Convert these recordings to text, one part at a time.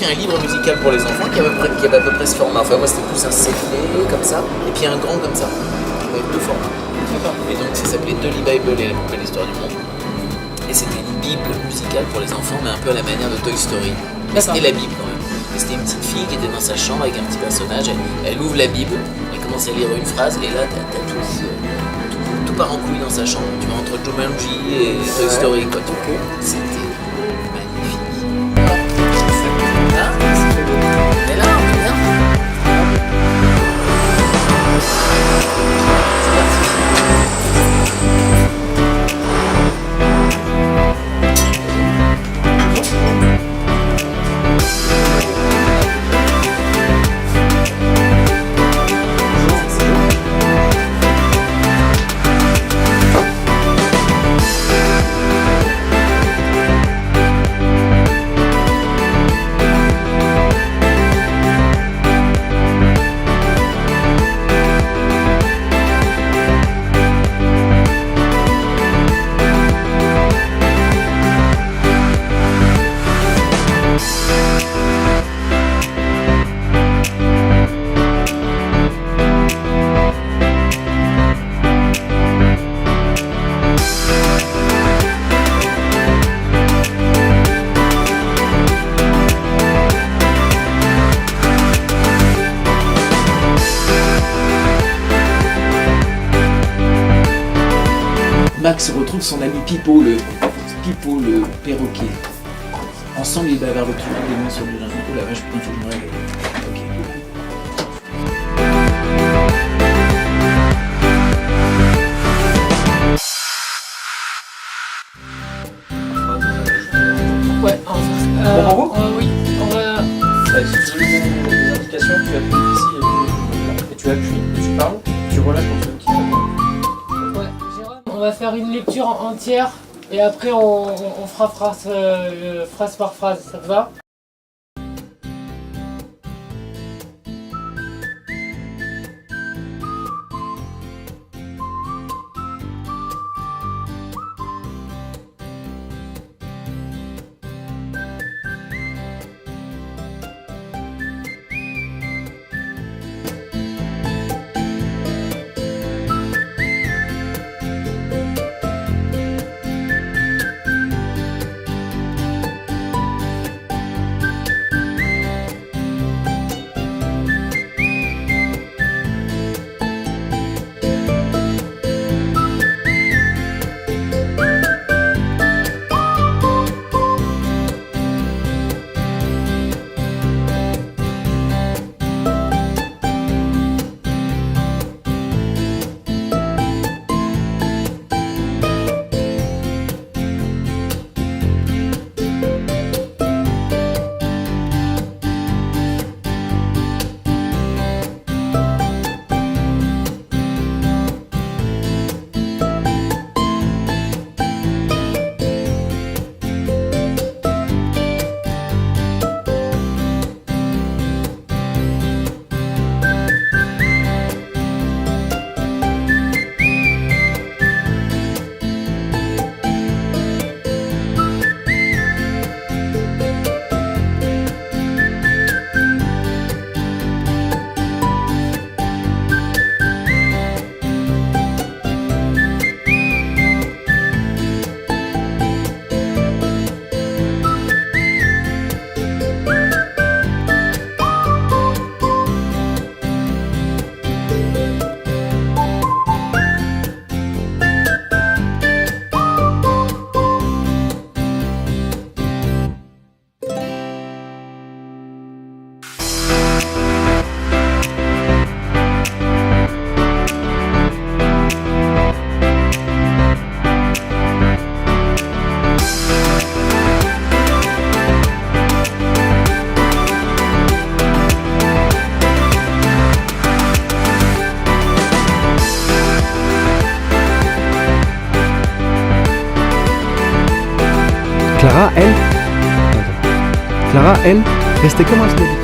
a un livre musical pour les enfants qui avait à peu près ce format. Enfin, moi, c'était plus un CD comme ça, et puis un grand comme ça, avec deux formats. Et donc, ça s'appelait Dolly Bible et la plus belle histoire du monde. Et c'était une Bible musicale pour les enfants, mais un peu à la manière de Toy Story. Mais c'était la Bible quand même. Et c'était une petite fille qui était dans sa chambre avec un petit personnage. Elle ouvre la Bible, elle commence à lire une phrase, et là, t'as tout part en couille dans sa chambre. Tu vois, entre Jumanji et Toy Story, quoi. C'était magnifique. Hein? Mais là, on est bien. Max retrouve son ami Pipo le perroquet. Ensemble, ils bavardent toujours des mains sur du linge. Oh la vache, putain, faut que je me réveille. Ouais, oui, on va... Si tu veux donner des indications, tu appuies ici et tu appuies, tu parles, tu relâches pour ceux qui t'attendent. Ouais, Jérôme, on va faire une lecture entière et après on fera phrase par phrase, ça te va? Clara, elle, restait comme à son habitude.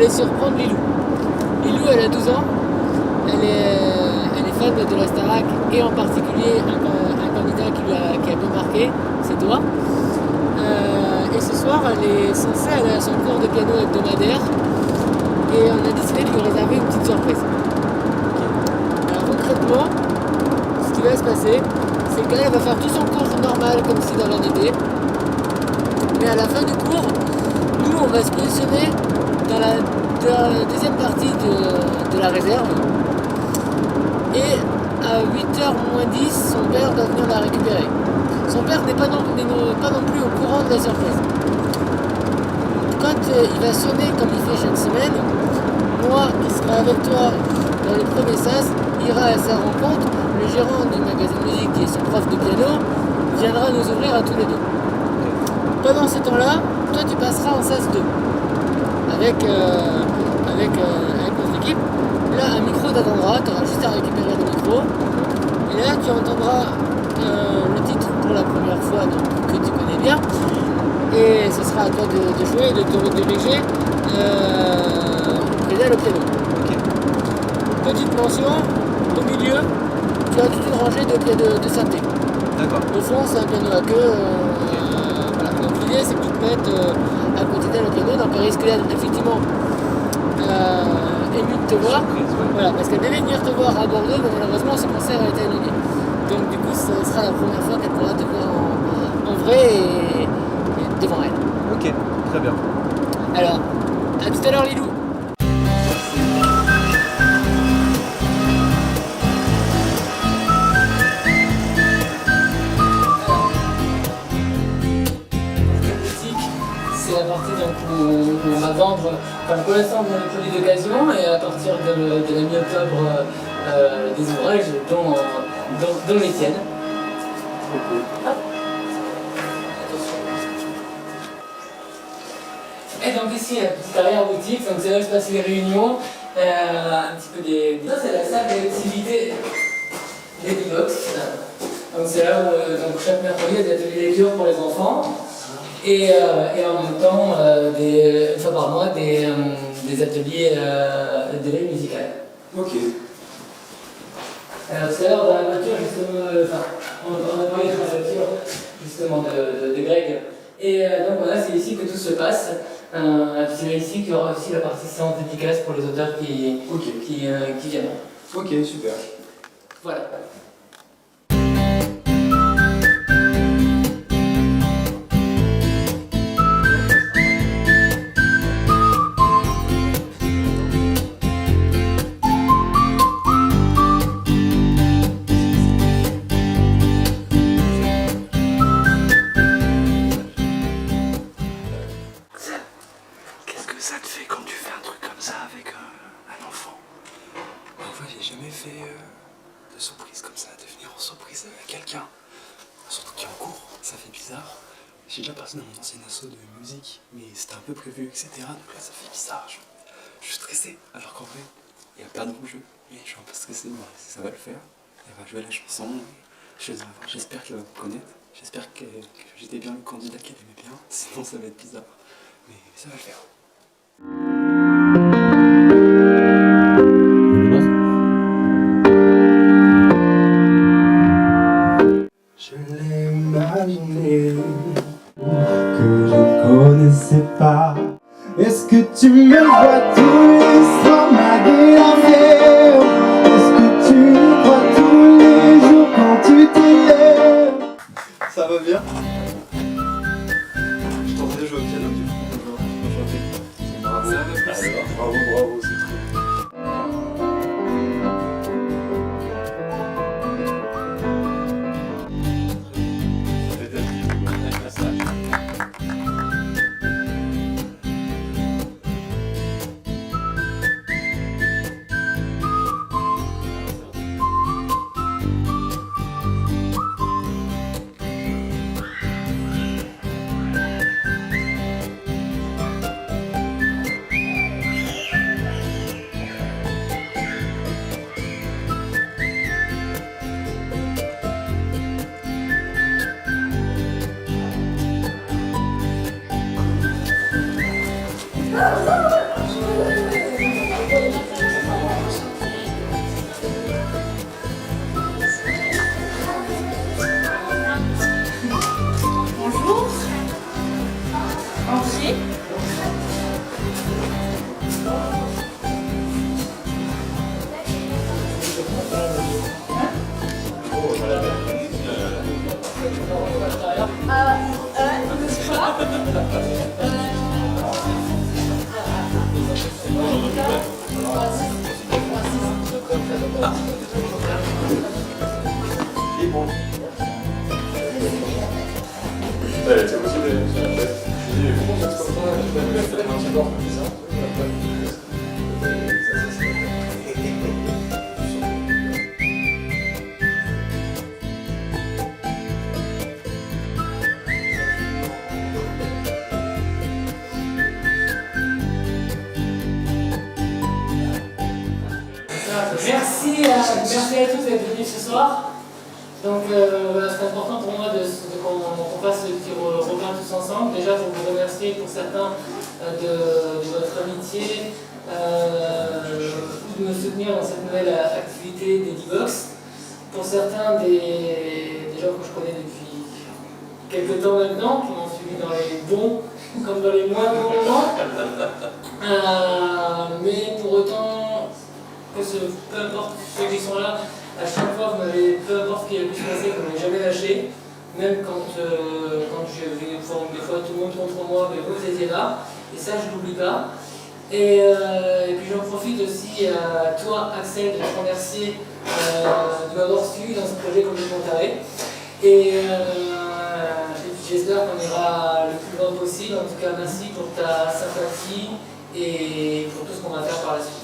aller surprendre Lilou. Lilou, elle a 12 ans, elle est fan de la Starac et en particulier un candidat qui a bien marqué, c'est toi. Et ce soir, elle est censée aller à son cours de piano hebdomadaire et on a décidé de lui réserver une petite surprise. Alors concrètement, ce qui va se passer, c'est qu'elle va faire tout son cours normal comme si dans l'an était. Mais à la fin du cours, nous on va se positionner dans la deuxième partie de la réserve. Et à 8h moins 10, son père doit venir la récupérer. Son père n'est pas non plus au courant de la surprise. Quand il va sonner comme il fait chaque semaine, moi qui serai avec toi dans le premier sas, ira à sa rencontre, le gérant du magasin de musique qui est son prof de piano viendra nous ouvrir à tous les deux. Pendant ce temps-là, toi tu passeras en sas 2 avec notre équipe. Là, un micro t'attendra, tu auras juste à récupérer le micro. Et là, tu entendras le titre pour la première fois donc, que tu connais bien. Et ce sera à toi de jouer et de te rediriger pédale au piano. Ok. Petite mention, au milieu, tu as toute une rangée de synthé. D'accord. Au fond, c'est un piano à queue. Voilà. Donc l'idée, c'est que tu te mettes à côté d'elle au piano. Donc elle risque effectivement émue de te voir. Surprise, ouais. Voilà, parce qu'elle devait venir te voir à Bordeaux, mais malheureusement, ce concert a été annulé. Donc du coup, ce sera la première fois qu'elle pourra te voir en vrai et devant elle. Ok, très bien. Alors, à tout à l'heure, Lilou. C'est la partie donc, où on va vendre, enfin pour l'instant on vend les produits d'occasion et à partir de la mi-octobre des ouvrages dont les tiennes. Hop. Et donc ici la petite arrière-boutique, donc c'est là où se passent les réunions, un petit peu des... Ça c'est la salle d'activité des Bebox. Donc c'est là où donc, chaque mercredi il y a des ateliers lecture pour les enfants. Et en même temps, une fois par mois, des ateliers de veille musicale. Ok. Alors tout à l'heure dans la voiture, justement, on a parlé de la voiture justement de Greg. Et donc voilà, c'est ici que tout se passe. C'est ici qu'il y aura aussi la partie séance dédicace pour les auteurs qui viennent. Ok, super. Voilà. Qu'est-ce que ça te fait quand tu fais un truc comme ça avec un enfant? En fait, j'ai jamais fait de surprise comme ça, de venir en surprise avec quelqu'un. Surtout qui est en cours, ça fait bizarre. J'ai déjà passé dans mon ancien assaut de musique, mais c'était un peu prévu, etc. Donc là, ça fait bizarre. Je suis stressé, alors qu'en vrai, il n'y a pas d'enjeu. Mais je suis un peu stressé, mais ça va le faire. Elle va jouer la chanson. J'espère qu'elle va me connaître. J'espère que j'étais bien le candidat qu'elle aimait bien. Sinon, ça va être bizarre. Mais ça va le faire. Je l'ai imaginé que je ne connaissais pas. Est-ce que tu me vois tous les soirs m'aguiler? Est-ce que tu me crois tous les jours quand tu t'élèves? Ça va bien? Je tentais de jouer au piano du coup. Bravo. Bravo, c'est trop. Merci à tous d'être venus ce soir. Donc c'est important pour moi qu'on fasse le petit repas tous ensemble. Déjà pour vous remercier pour certains de votre amitié ou de me soutenir dans cette nouvelle activité des D-Box. Pour certains des gens que je connais depuis quelques temps maintenant, qui m'ont suivi dans les bons comme dans les moins bons moments. Mais pour autant, peu importe ceux qui sont là, à chaque fois, peu importe ce qui a pu se passer, vous n'avez jamais lâché. Même quand j'ai vu des fois tout le monde contre moi, mais vous étiez là. Et ça, je n'oublie pas. Et puis j'en profite aussi à toi, Axel, de te remercier de m'avoir suivi dans ce projet complètement taré. Et j'espère qu'on ira le plus loin possible. En tout cas, merci pour ta sympathie et pour tout ce qu'on va faire par la suite.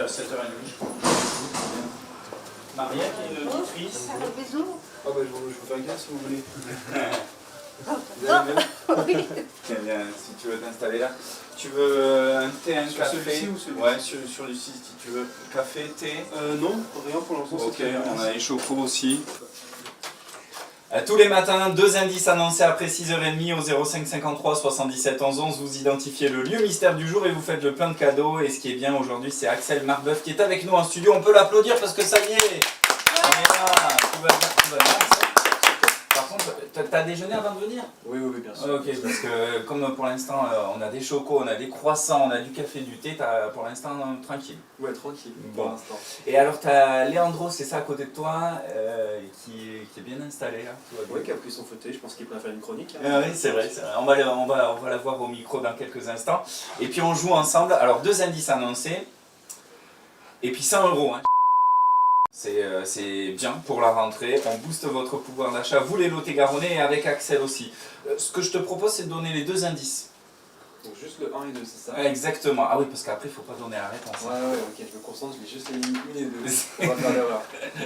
vers 7h30, je crois. Maria, qui est une auditrice. Bisous. Ah bah je vous fais un gars si vous voulez. Oui. Eh bien, si tu veux t'installer là. Tu veux un thé, un sur café? Celui-ci ou celui-ci? Ouais, sur le site, si tu veux. Café, thé? Non, rien pour l'instant. Ok, on a les chocos aussi. Tous les matins, 2 indices annoncés après 6h30 au 05 53 77 11 11. Vous identifiez le lieu mystère du jour et vous faites le plein de cadeaux. Et ce qui est bien aujourd'hui, c'est Axel Marbeuf qui est avec nous en studio. On peut l'applaudir parce que ça y est, on est là, tout va bien, tout va bien. Par contre, t'as déjeuné avant de venir? Oui, bien sûr. Ok, parce que comme pour l'instant, on a des chocos, on a des croissants, on a du café, du thé, pour l'instant tranquille. Ouais, tranquille, Bon. pour l'instant. Et alors, t'as Léandro, c'est ça à côté de toi, qui est bien installé là. Oui, qui a pris son fauteuil, je pense qu'il pourrait faire une chronique. Oui, c'est vrai, on va la voir au micro dans quelques instants. Et puis on joue ensemble. Alors, 2 indices annoncés. Et puis 100 €. Hein. C'est bien pour la rentrée. On booste votre pouvoir d'achat. Vous les Lot-et-Garonnais et avec Axel aussi. Ce que je te propose, c'est de donner les 2 indices. Donc juste le 1 et 2, c'est ça? Exactement. Ah oui, parce qu'après, il ne faut pas donner la réponse. Ouais, ok, je me concentre, je vais juste les 1 et 2. On va faire l'erreur.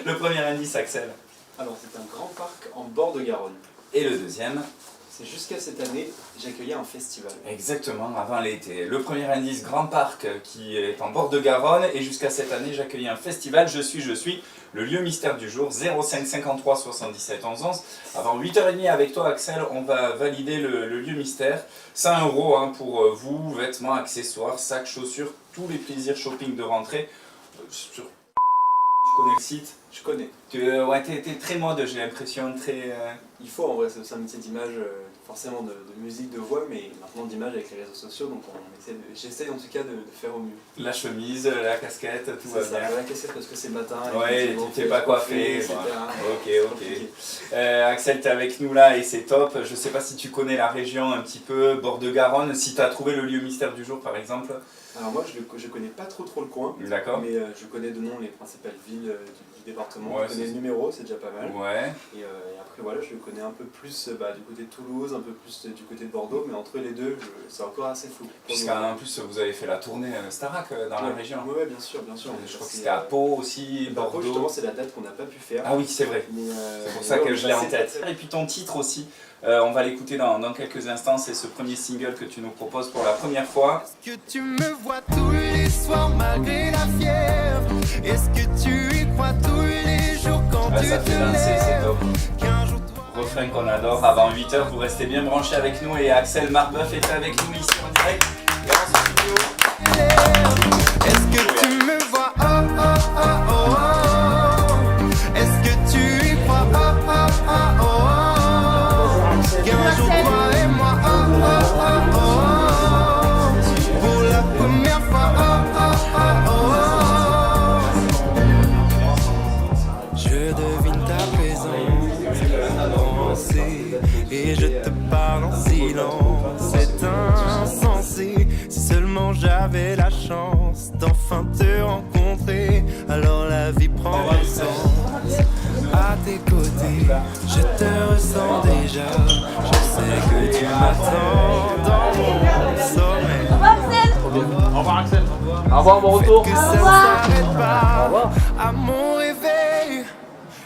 Le premier indice, Axel. Alors, c'est un grand parc en bord de Garonne. Et le deuxième? C'est jusqu'à cette année, j'accueillais un festival. Exactement, avant l'été. Le premier indice, Grand Parc, qui est en bord de Garonne. Et jusqu'à cette année, j'accueillais un festival. Je suis le lieu mystère du jour, 05 53 77 11 11. Avant 8h30 avec toi, Axel, on va valider le lieu mystère. 100 € hein, pour vous, vêtements, accessoires, sacs, chaussures, tous les plaisirs shopping de rentrée. Tu connais le site? Je connais. Ouais, t'es très mode, j'ai l'impression, très... Il faut en vrai, c'est un métier d'image, forcément de musique, de voix, mais maintenant d'image avec les réseaux sociaux, donc j'essaie en tout cas de faire au mieux. La chemise, la casquette, tout va bien. La cassette parce que c'est le matin. Ouais, tu t'es pas coiffé, etc. Ok. Axel, t'es avec nous là et c'est top. Je sais pas si tu connais la région un petit peu, bord de Garonne, si t'as trouvé le lieu mystère du jour par exemple. Alors moi je connais pas trop le coin, d'accord, mais je connais de nom les principales villes du département, ouais, je connais le numéro, c'est déjà pas mal. Ouais. Et après voilà, je connais un peu plus du côté de Toulouse, un peu plus du côté de Bordeaux, mais entre les deux, c'est encore assez flou. Puisqu'en plus vous avez fait la tournée Starac dans la région. Oui, bien sûr. Je crois que c'était à Pau aussi, Bordeaux. Justement, c'est la date qu'on n'a pas pu faire. Ah oui, c'est vrai. C'est pour ça que je l'ai en tête. Et puis ton titre aussi, on va l'écouter dans quelques instants, c'est ce premier single que tu nous proposes pour la première fois. Est-ce que tu me vois tous les soirs malgré la fièvre? Est-ce que tu y crois tous les jours quand tu Ça te fait danser, c'est lèves? top. Refrain qu'on adore. Avant 8h, vous restez bien branchés avec nous et Axel Marbeuf est avec nous ici en direct et en studio. Est-ce que tu me vois? Est-ce que tu y crois? Qu'un jour toi et moi, pour la première fois, je devine ta présence et je te parle en silence. C'est insensé. Si seulement j'avais la chance d'enfin te rencontrer, alors la vie prend du sens. À tes côtés, je te ressens déjà. Je sais que tu m'attends dans mon sommeil. Au revoir Axel. Au revoir mon retour. Que ça ne s'arrête pas à mon réveil.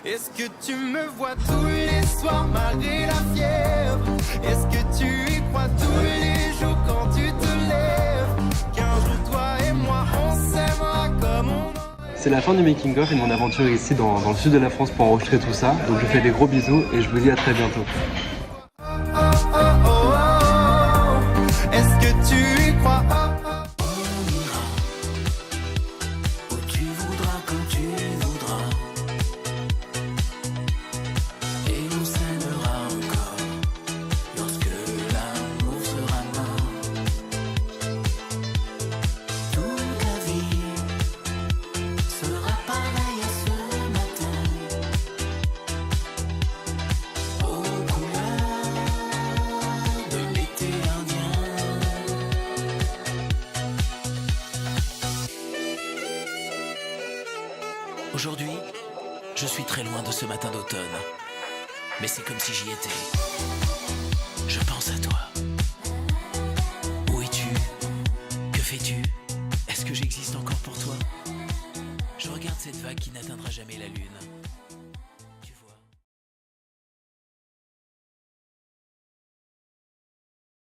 Est-ce que tu me vois tous les soirs malgré la fièvre? Est-ce que tu y crois tous les jours quand tu te lèves? Qu'un jour toi et moi on s'aimera comme on... C'est la fin du making of et de mon aventure ici dans le sud de la France pour enregistrer tout ça. Donc je vous fais des gros bisous et je vous dis à très bientôt. Est-ce que tu y crois? Où tu voudras, quand tu voudras. Et on s'aimera encore lorsque l'amour sera mort. Toute la vie sera pareille à ce matin. Aux couleurs de l'été indien. Aujourd'hui, je suis très loin de ce matin d'automne. Mais c'est comme si j'y étais. Je pense à toi. Où es-tu? Que fais-tu? Est-ce que j'existe encore pour toi? Je regarde cette vague qui n'atteindra jamais la lune.